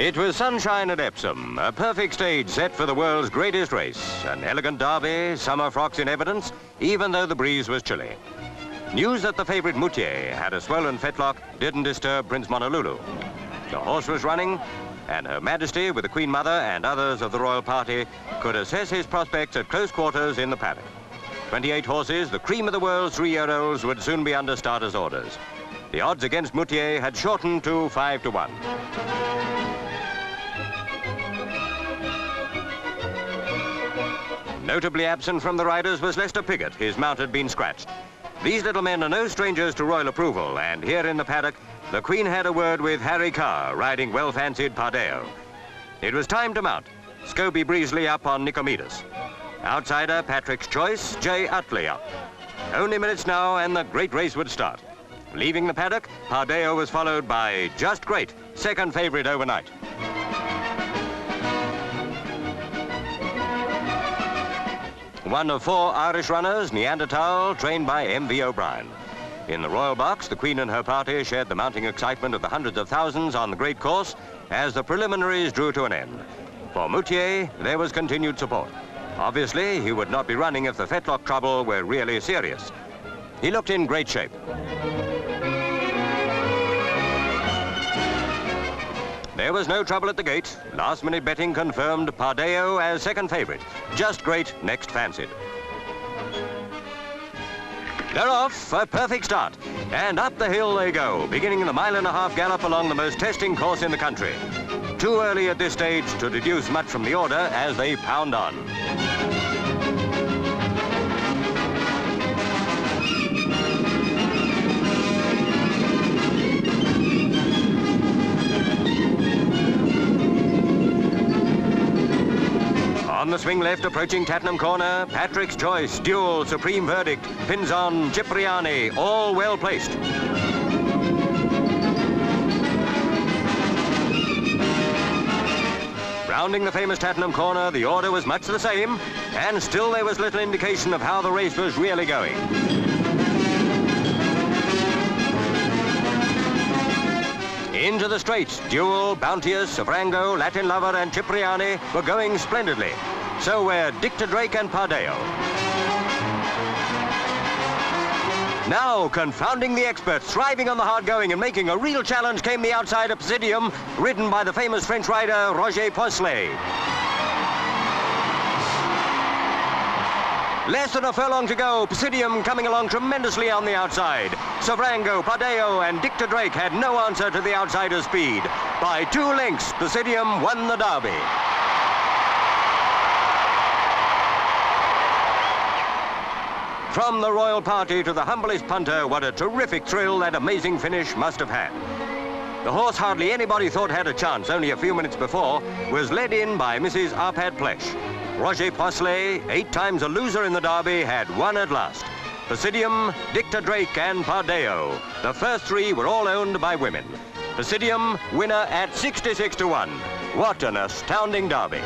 It was sunshine at Epsom, a perfect stage set for the world's greatest race. An elegant derby, summer frocks in evidence, even though the breeze was chilly. News that the favourite Moutier had a swollen fetlock didn't disturb Prince Monalulu. The horse was running, and Her Majesty, with the Queen Mother and others of the royal party, could assess his prospects at close quarters in the paddock. 28 horses, the cream of the world's 3-year-olds, would soon be under starters' orders. The odds against Moutier had shortened to 5 to 1. Notably absent from the riders was Lester Piggott. His mount had been scratched. These little men are no strangers to royal approval, and here in the paddock, the Queen had a word with Harry Carr, riding well-fancied Paddock. It was time to mount. Scobie Breesley up on Nicomedes. Outsider, Patrick's Choice, J. Utley up. Only minutes now, and the great race would start. Leaving the paddock, Paddock was followed by Just Great, second favourite overnight. One of 4 Irish runners, Neanderthal, trained by M.V. O'Brien. In the royal box, the Queen and her party shared the mounting excitement of the hundreds of thousands on the great course as the preliminaries drew to an end. For Moutier, there was continued support. Obviously, he would not be running if the fetlock trouble were really serious. He looked in great shape. There was no trouble at the gate. Last-minute betting confirmed Paddock as second favourite. Just Great next fancied. They're off, a perfect start. And up the hill they go, beginning the 1.5-mile gallop along the most testing course in the country. Too early at this stage to deduce much from the order as they pound on. On the swing left, approaching Tattenham Corner, Patrick's Choice, Duel, Supreme Verdict, pins on Cipriani, all well placed. Rounding the famous Tattenham Corner, the order was much the same, and still there was little indication of how the race was really going. Into the straight, Duel, Bounteous, Sovrango, Latin Lover and Cipriani were going splendidly. So were Dictor Drake and Paddock. Now, confounding the experts, thriving on the hard going and making a real challenge came the outsider Psidium, ridden by the famous French rider Roger Poincelet. Less than a furlong to go, Psidium coming along tremendously on the outside. Sovrango, Paddock and Dictor Drake had no answer to the outsider's speed. By 2 lengths, Psidium won the derby. From the royal party to the humblest punter, what a terrific thrill that amazing finish must have had. The horse hardly anybody thought had a chance only a few minutes before was led in by Mrs. Arpad Plesh. Roger Poincelet, 8 times a loser in the derby, had won at last. Psidium, Dictor Drake and Paddock. The first 3 were all owned by women. Psidium, winner at 66 to 1. What an astounding derby.